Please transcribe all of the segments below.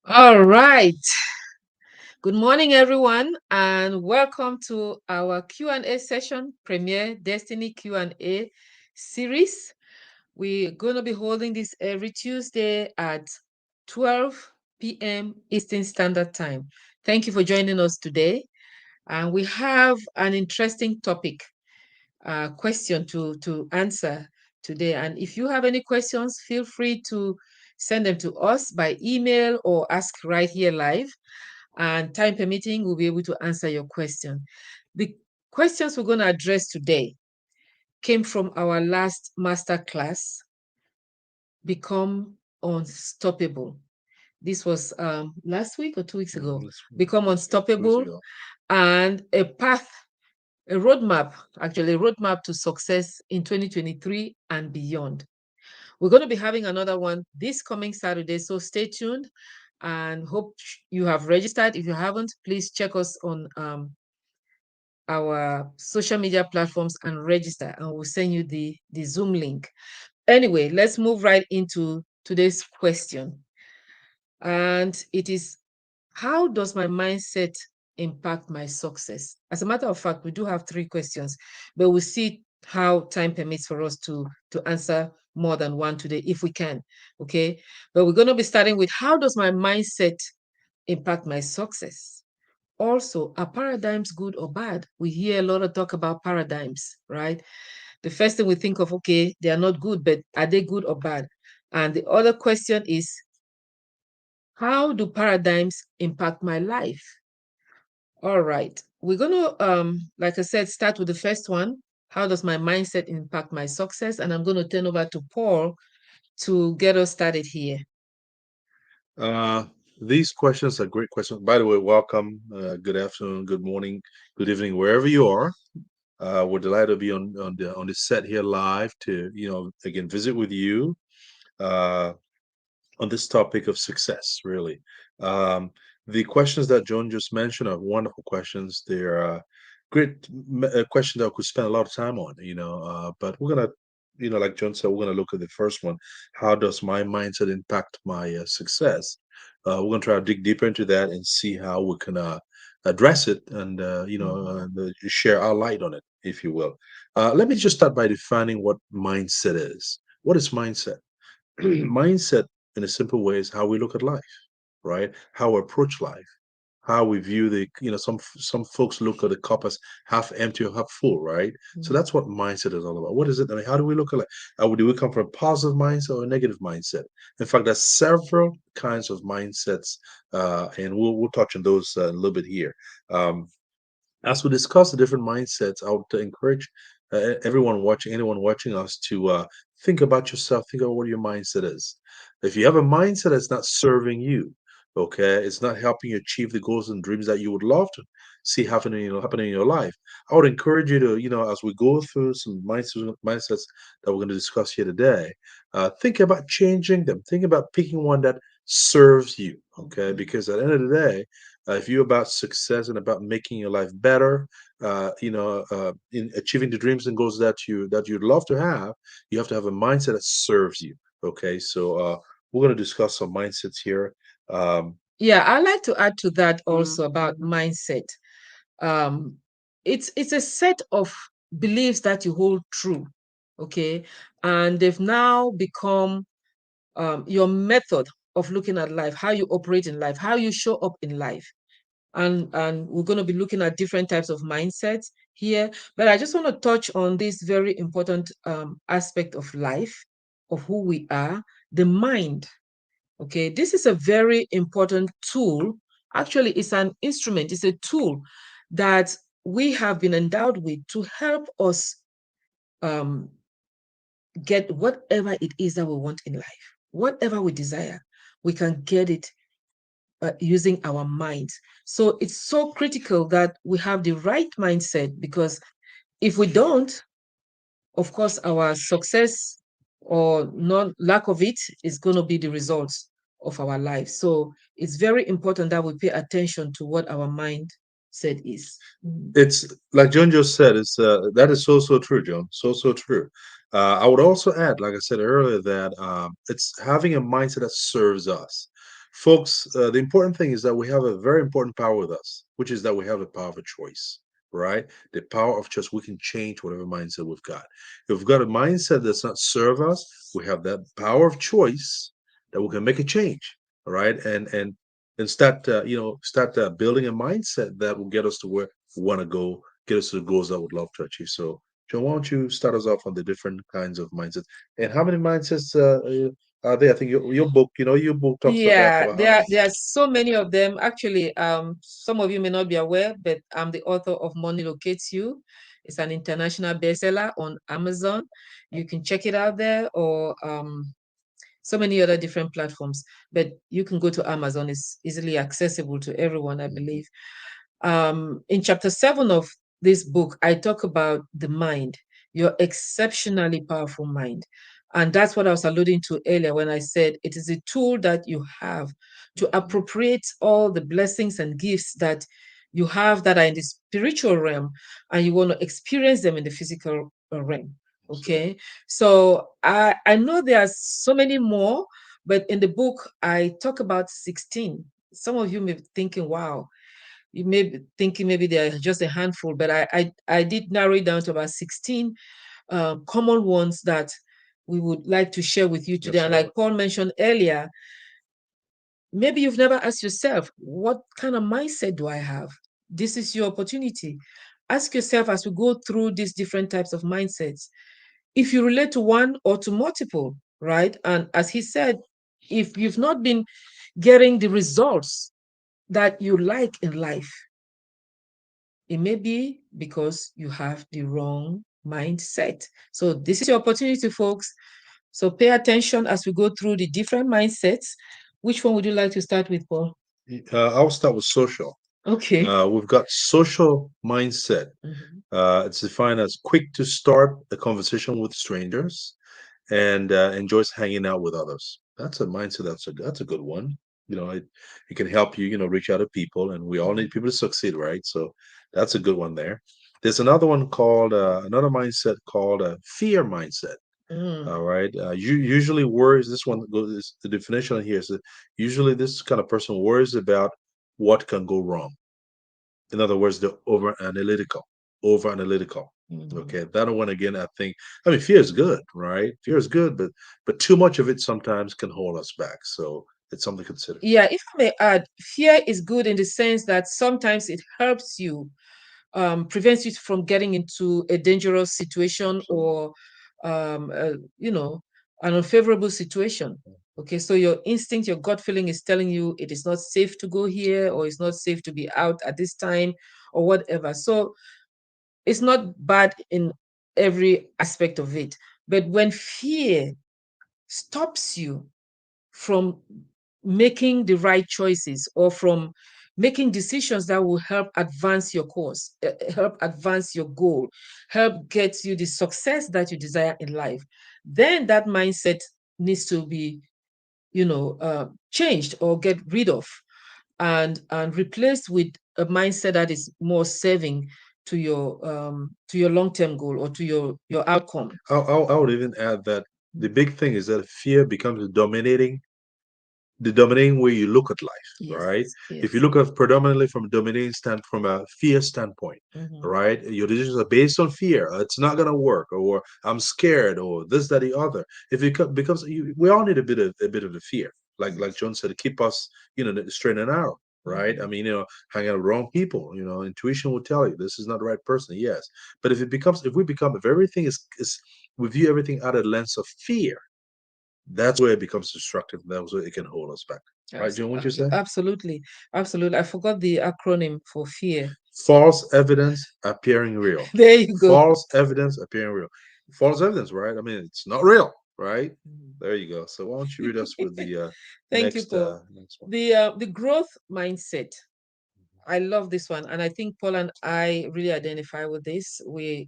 All right. Good morning, everyone, and welcome to our Q&A session, Premier Destiny Q&A series. We're going to be holding this every Tuesday at 12 p.m. Eastern Standard Time. Thank you for joining us today. And we have an interesting topic, question to answer today. And if you have any questions, feel free to send them to us by email or ask right here live, and time permitting, we'll be able to answer your question. The questions we're going to address today came from our last master class, Become Unstoppable. This was last week or 2 weeks ago. Become Unstoppable and a roadmap, actually, a roadmap to success in 2023 and beyond. We're going to be having another one this coming Saturday, so stay tuned and hope you have registered. If you haven't, please check us on our social media platforms and register, and we'll send you the Zoom link. Anyway, let's move right into today's question. And it is, how does my mindset impact my success? As a matter of fact, we do have three questions, but we'll see how time permits for us to answer more than one today, if we can. Okay. But we're going to be starting with, how does my mindset impact my success? Also, are paradigms good or bad? We hear a lot of talk about paradigms, right? The first thing we think of, okay, they are not good, but are they good or bad? And the other question is, how do paradigms impact my life? All right. We're going to, like I said, start with the first one. How does my mindset impact my success? And I'm going to turn over to Paul to get us started here. Uh, these questions are great questions. By the way, welcome. Good afternoon, good morning, good evening, wherever you are. We're delighted to be on the set here live to again visit with you uh, on this topic of success. Really, um, the questions that Joan just mentioned are wonderful questions. They're great questions that we could spend a lot of time on. But we're gonna. Like John said, we're going to look at the first one. How does my mindset impact my success? We're going to try to dig deeper into that and see how we can address it and share our light on it, if you will. Let me just start by defining what mindset is. What is mindset? Mindset, in a simple way, is how we look at life, right? How we approach life, how we view some folks look at the cup as half empty or half full, right? So Mm. that's what mindset is all about. What is it? I mean, how do we look at life? Do we come from a positive mindset or a negative mindset? In fact, there's several kinds of mindsets, and we'll touch on those a little bit here. Um, as we discuss the different mindsets, I would encourage anyone watching us to think about yourself, think about what your mindset is. If you have a mindset that's not serving you, okay, it's not helping you achieve the goals and dreams that you would love to see happening in your life. I would encourage you to, as we go through some mindsets that we're going to discuss here today, think about changing them. Think about picking one that serves you, okay? Because at the end of the day, if you're about success and about making your life better, in achieving the dreams and goals that you'd love to have a mindset that serves you. Okay, so we're going to discuss some mindsets here. Um, Yeah, I'd like to add to that also about mindset. Um, it's a set of beliefs that you hold true, okay, and they've now become your method of looking at life, how you operate in life, how you show up in life. And we're going to be looking at different types of mindsets here. But I just want to touch on this very important aspect of life, of who we are, the mind. Okay, this is a very important tool. Actually, it's an instrument, it's a tool that we have been endowed with to help us um, get whatever it is that we want in life, whatever we desire, we can get it using our minds. So it's so critical that we have the right mindset, because if we don't, of course, our success or not lack of it is going to be the results of our life. So it's very important that we pay attention to what our mindset is. it's like John just said. It's that is so true, John. So true. I would also add, like I said earlier, that it's having a mindset that serves us. Folks, the important thing is that we have a very important power with us, which is that we have a power of choice, right? The power of choice. We can change whatever mindset we've got. If we've got a mindset that's not serve us, we have that power of choice that we can make a change, all right? And start, start building a mindset that will get us to where we want to go, get us to the goals that we'd love to achieve. So, John, why don't you start us off on the different kinds of mindsets and how many mindsets are there? I think your book, your book talks Yeah, about how many? there are so many of them. Actually, some of you may not be aware, but I'm the author of Money Locates You. It's an international bestseller on Amazon. You can check it out there, or so many other different platforms. But you can go to Amazon. It's easily accessible to everyone, I Mhm. believe. In chapter 7 of this book, I talk about the mind, your exceptionally powerful mind. And that's what I was alluding to earlier when I said it is a tool that you have to appropriate all the blessings and gifts that you have that are in the spiritual realm, and you want to experience them in the physical realm. Okay. So I know there are so many more, but in the book, I talk about 16. Some of you may be thinking, wow, you may be thinking maybe they're just a handful, but I did narrow it down to about 16 common ones that we would like to share with you today. And Absolutely. like Paul mentioned earlier, maybe you've never asked yourself, what kind of mindset do I have? This is your opportunity. Ask yourself as we go through these different types of mindsets, if you relate to one or to multiple, right? And as he said, if you've not been getting the results that you like in life, it may be because you have the wrong mindset. So this is your opportunity, folks. So pay attention as we go through the different mindsets. Which one would you like to start with, Paul? I'll start with social. Okay. We've got social mindset. Mhm. It's defined as quick to start a conversation with strangers and enjoys hanging out with others. That's a mindset. That's a good one. It can help you, reach out to people, and we all need people to succeed, right? So that's a good one there. There's another one called another mindset called fear mindset. Mm. All right. Usually worries. This one goes. The definition here is that usually this kind of person worries about what can go wrong. In other words, they're over analytical. Over analytical. Mhm. Okay. That one again. I mean, fear is good, right? Fear is good, but too much of it sometimes can hold us back. So it's something to consider. Yeah, if I may add, fear is good in the sense that sometimes it helps you, prevents you from getting into a dangerous situation Absolutely. or, um, uh, you know, an unfavorable situation. Okay, so your instinct, your gut feeling is telling you it is not safe to go here, or it's not safe to be out at this time, or whatever. So it's not bad in every aspect of it. But when fear stops you from making the right choices, or from making decisions that will help advance your course, help advance your goal, help get you the success that you desire in life, then that mindset needs to be, changed or get rid of, and replaced with a mindset that is more serving to your long-term goal, or to your outcome. I would even add that the big thing is that fear becomes the dominating way you look at life, Yes, right? If you yes. look at predominantly from a fear standpoint, Mhm. right? Your decisions are based on fear. It's not gonna work, or I'm scared, or this, that, the other. If it becomes, we all need a bit of the fear, like John said, to keep us, straight and narrow, right? I Mhm. mean, hanging out with wrong people. Intuition will tell you this is not the right person. Yes, but if everything is we view everything out of the lens of fear, that's where it becomes destructive. That's where it can hold us back. Right, John, what you say? Absolutely, absolutely. I forgot the acronym for fear. False evidence appearing real. There you go. False evidence appearing real. False evidence, right? I mean, it's not real, right? Mhm. There you go. So why don't you read us with the Thank you, Paul. next one? The growth mindset. I love this one, and I think Paul and I really identify with this. We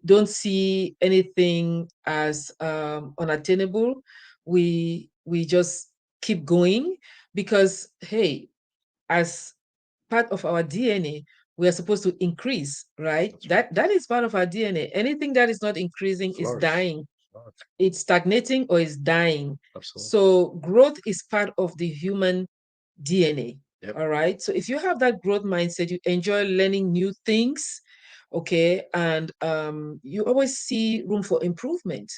don't see anything as unattainable. We just keep going, because hey, as part of our DNA, we are supposed to increase, right? That's right. That is part of our DNA. Anything that is not increasing is Flourish. dying. Oh, It's stagnating or it's dying. absolutely. So growth is part of the human DNA. Yep. All right. So if you have that growth mindset, you enjoy learning new things, okay, and you always see room for improvement.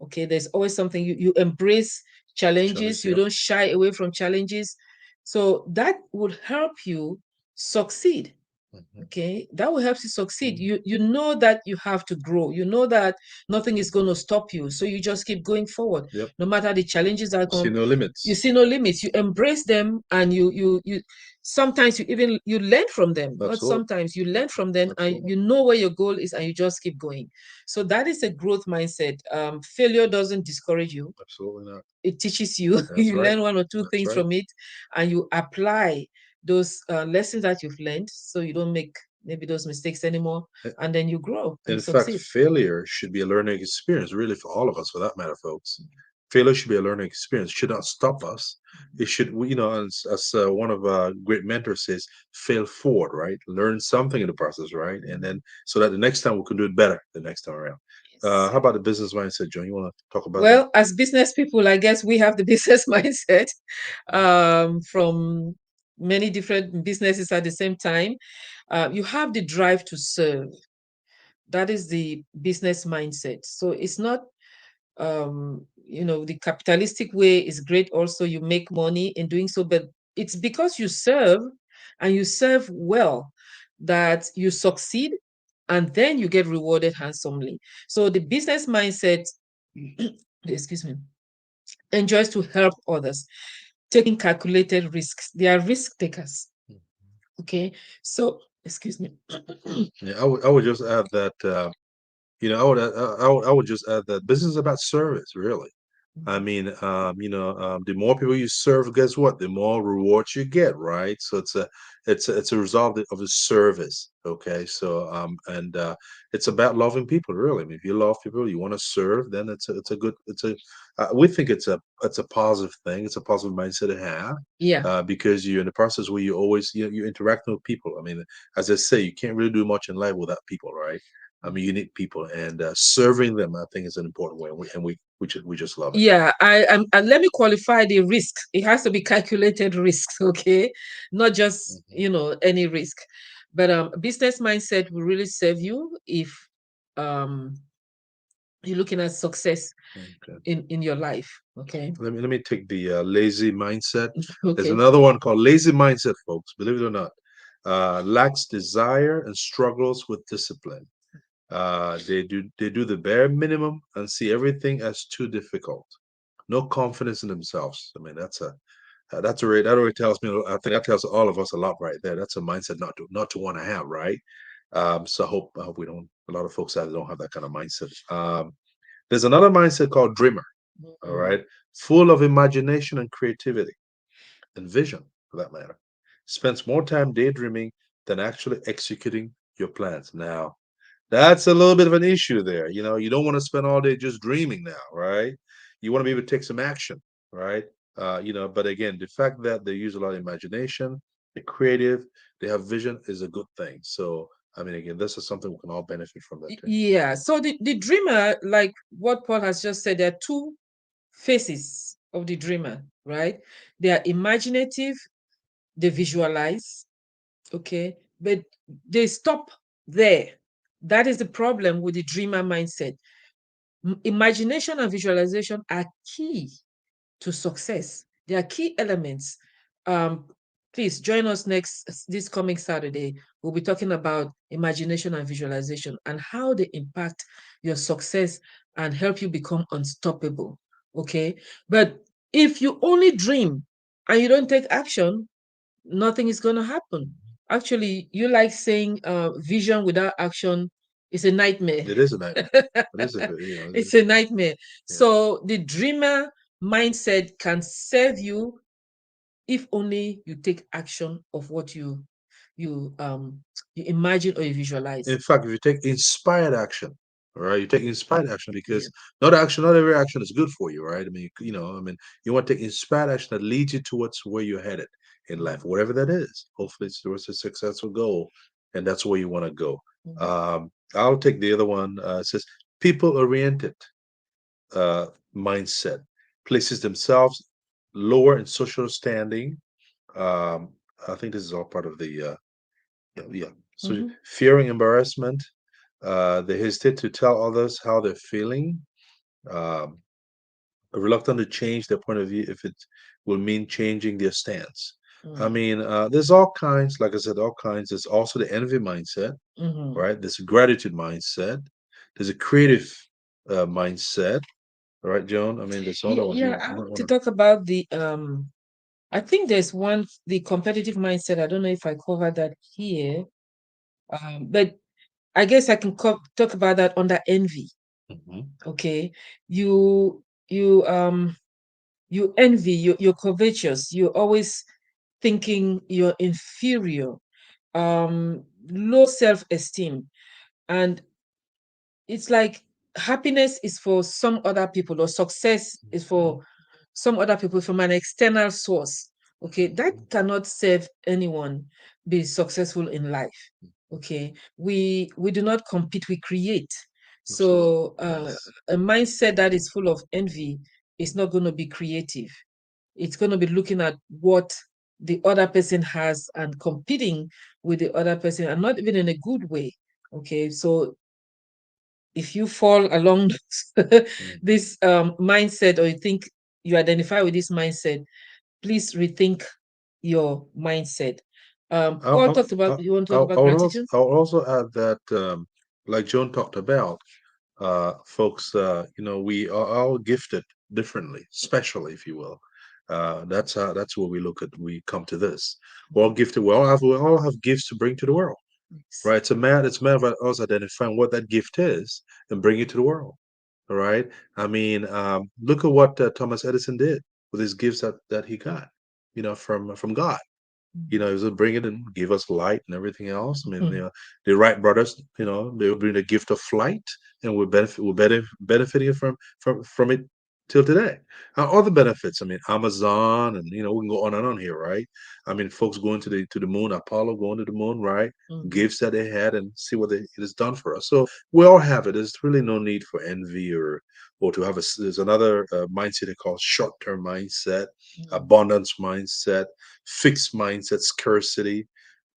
Okay, there's always something you embrace challenges, Challenge. you Yep. don't shy away from challenges. So that would help you succeed. Hmm. Okay, that will help you succeed. Hmm. You know that you have to grow, you know that nothing is going to stop you, so you just keep going forward Yep. no matter the challenges that See come. no You limits. see no limits, you embrace them, and you sometimes you learn from them, not Absolutely. sometimes you learn from them, and Absolutely. you know where your goal is, and you just keep going. So that is a growth mindset. Failure doesn't discourage you, Absolutely not. it teaches you. That's You right. learn one or two That's things right. from it, and you apply those lessons that you've learned, so you don't make maybe those mistakes anymore, and then you grow and In fact, succeed. failure should be a learning experience, really, for all of us, for that matter, folks. Failure should be a learning experience. It should not stop us. It should, as one of our great mentors says, fail forward, right? Learn something in the process, right? And then so that the next time we can do it better the next time around. Yes. How about the business mindset, John? You want to talk about that? Well, as business people, I guess we have the business mindset from many different businesses at the same time. You have the drive to serve. That is the business mindset. So it's not the capitalistic way is great also, you make money in doing so, but it's because you serve and you serve well that you succeed, and then you get rewarded handsomely. So the business mindset excuse me, enjoys to help others, taking calculated risks. They are risk takers. Okay, so excuse me. Yeah, I would just add that I would just add that business is about service, really. I mean, the more people you serve, guess what? The more rewards you get, right? So it's a result of the service. Okay, so and it's about loving people, really. I mean, if you love people, you want to serve, then it's a good we think it's a positive thing. It's a positive mindset to have. Yeah. Because you're in the process where you always you're interacting with people. I mean, as I say, you can't really do much in life without people, right? I mean, you need people, and serving them, I think, is an important way. We just love it. Yeah, I am, and let me qualify the risk. It has to be calculated risks, okay? Not just, Mhm. any risk. But business mindset will really serve you if um you're looking at success Okay. in your life, okay? Let me take the lazy mindset. There's Okay. another one called lazy mindset, folks. Believe it or not, lacks desire and struggles with discipline. They do the bare minimum and see everything as too difficult. No confidence in themselves. I mean, that already tells me. I think that tells all of us a lot right there. That's a mindset not to want to have, right? So I hope we don't. A lot of folks out there don't have that kind of mindset. There's another mindset called dreamer. All Mhm. right, full of imagination and creativity and vision, for that matter. Spends more time daydreaming than actually executing your plans. Now, that's a little bit of an issue there. You don't want to spend all day just dreaming now, right? You want to be able to take some action, right? But again, the fact that they use a lot of imagination, they're creative, they have vision is a good thing. So, I mean, again, this is something we can all benefit from that too. Yeah. So the dreamer, like what Paul has just said, there are two faces of the dreamer, right? They are imaginative, they visualize, okay, but they stop there. That is the problem with the dreamer mindset. Imagination and visualization are key to success. They are key elements. Um, Please join us this coming Saturday. We'll be talking about imagination and visualization and how they impact your success and help you become unstoppable. Okay. But if you only dream and you don't take action, nothing is going to happen. Actually, you like saying vision without action is a nightmare. It is a nightmare. It is it It's is. a nightmare. Yeah. So the dreamer mindset can serve you if only you take action of what you imagine or you visualize. In fact, if you take inspired action, all right, you take inspired action Yeah. because not every action is good for you, right? I mean, I mean, you want to take inspired action that leads you towards where you're headed in life, whatever that is. Hopefully, it's towards a successful goal, and that's where you want to go. Mhm. I'll take the other one. It says people oriented. uh, mindset, places themselves lower in social standing. Um, I think this is all part of the yeah, yeah. So Mm-hmm. fearing embarrassment, they hesitate to tell others how they're feeling. Um, Reluctant to change their point of view if it will mean changing their stance. I Mm. mean, there's all kinds, like I said, all kinds. There's also the envy mindset, Mm-hmm. right? There's a gratitude mindset. There's a creative mindset, right, Joan? I mean, there's other ones. Yeah, You I might want want to to. talk about the I think there's one, the competitive mindset. I don't know if I covered that here. But I guess I can talk about that under envy. Mhm. Okay. You you you envy, you're covetous, you're always thinking you're inferior, low self-esteem. And it's like happiness is for some other people, or success is for some other people from an external source. Okay, that cannot serve anyone be successful in life. Okay, we do not compete, we create. Absolutely. So Yes. a mindset that is full of envy is not going to be creative. It's going to be looking at what the other person has and competing with the other person, and not even in a good way. Okay, so if you fall along Mm. this mindset, or you think you identify with this mindset, please rethink your mindset. I, Paul I, talked about, I, you want to I talk I about would also, gratitude? I would also add that, like Joan talked about, folks, we are all gifted differently, specially, if you will. That's where we look at. We come to this. We're all gifted. We all have gifts to bring to the world, Yes. right? It's a matter of us identifying what that gift is and bring it to the world. All right. I mean, look at what Thomas Edison did with his gifts that he got, from God. He was bring it and give us light and everything else. I mean, Mhm. the Wright brothers, they will bring the gift of flight, and we're benefiting from it till today. Other benefits, I mean, Amazon, and we can go on and on here, right? I mean, folks going to the moon, Apollo going to the moon, right? Mhm. Gifts that they had, and see what it has done for us. So we all have it. There's really no need for envy or to have there's another mindset they call short-term mindset, Mhm. abundance mindset, fixed mindset, scarcity,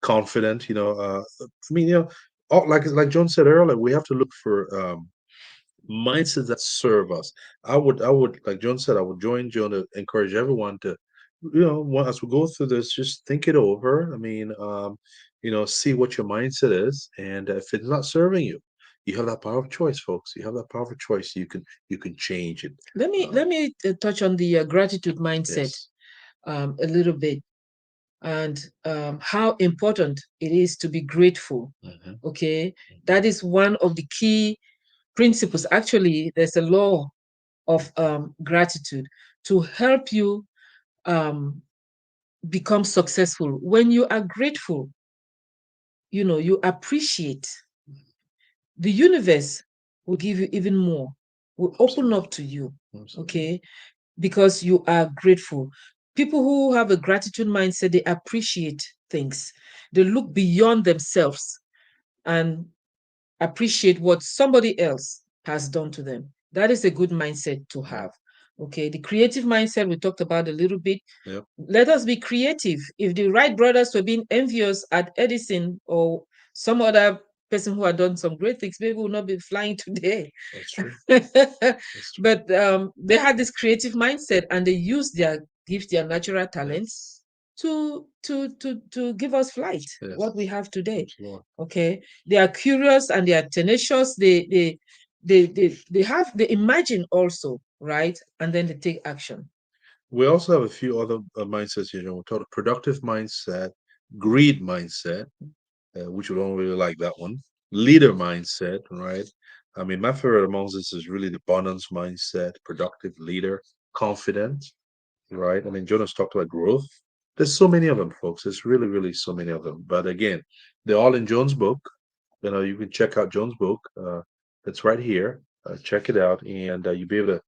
confident. I mean, like John said earlier, we have to look for mindsets that serve us. I would, like John said, I would join John to encourage everyone to, as we go through this, just think it over. I mean, see what your mindset is, and if it's not serving you, you have that power of choice, folks. You have that power of choice. You can change it. Let me Um, let me touch on the gratitude mindset yes. a little bit, and how important it is to be grateful. Hmm. Okay, that is one of the key principles. Actually, there's a law of gratitude to help you um, become successful. When you are grateful, you appreciate, the universe will give you even more, will open Absolutely. up to you. Absolutely. Okay, because you are grateful. People who have a gratitude mindset, they appreciate things, they look beyond themselves and appreciate what somebody else has done to them. That is a good mindset to Yeah. have. Okay, the creative mindset we talked about a little bit. Yep. Let us be creative. If the Wright brothers were being envious at Edison or some other person who had done some great things, maybe we would not be flying today. That's true. That's true. But they had this creative mindset, and they used their gifts, their natural talents Yes. to give us flight, what we Yes. have today. Absolutely. Okay, they are curious and they are tenacious. They imagine also, right, and then they take action. We also have a few other mindsets here. We talk productive mindset, greed mindset, which we don't really like that one. Leader mindset, right? I mean, my favorite amongst this is really the abundance mindset, productive leader, confident, right? I mean, Jonas talked about growth. There's so many of them, folks. There's really, really so many of them. But again, they're all in John's book. You can check out John's book. That's right here. Check it out, and you'll be able to,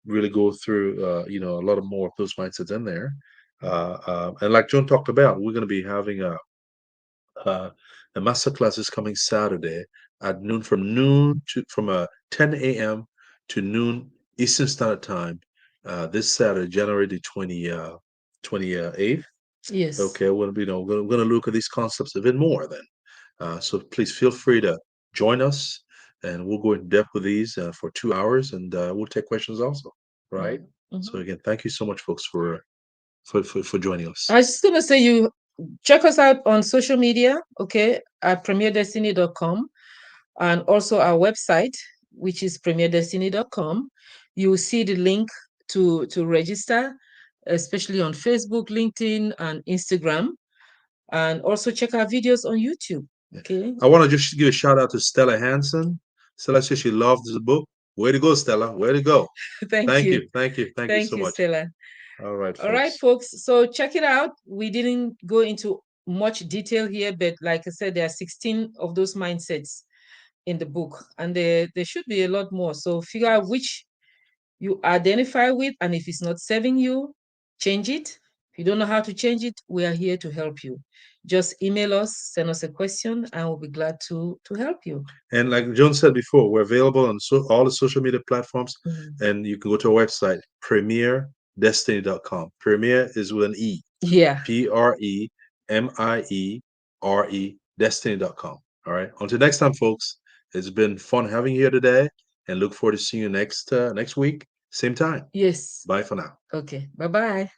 really go through, a lot of more of those mindsets in there. And like John talked about, we're going to be having uh, a master class is coming Saturday at noon, from 10 a.m. to noon Eastern Standard Time this Saturday, January the 28th. Yes. Okay, we're gonna look at these concepts even more then. So please feel free to join us, and we'll go in depth with these for 2 hours, and we'll take questions also. Right. So Mhm. again, thank you so much, folks, for joining I us. was just gonna say you check us out on social media, okay, at premierdestiny.com, and also our website, which is premierdestiny.com. You will see the link to register, especially on Facebook, LinkedIn, and Instagram, and also check our videos on YouTube. Okay. I want to just give a shout out to Stella Hansen. Stella says she loves the book. Way to go, Stella. Way to go. Thank Thank you. you. Thank you. Thank you Thank so you, much. Stella. All right, All right, folks. folks. So check it out. We didn't go into much detail here, but like I said, there are 16 of those mindsets in the book, and there should be a lot more. So figure out which you identify with, and if it's not serving you, change it. If you don't know how to change it, we are here to help you. Just email us, send us a question, and we'll be glad to help you. And like Joan said before, we're available on all the social media platforms, and you can go to our website, premierdestiny.com. Premier is with an E. Yeah. Premiere, destiny.com. All right. Until next time, folks, it's been fun having you here today, and look forward to seeing you next week, same time. Yes. Bye for now. Okay. Bye bye.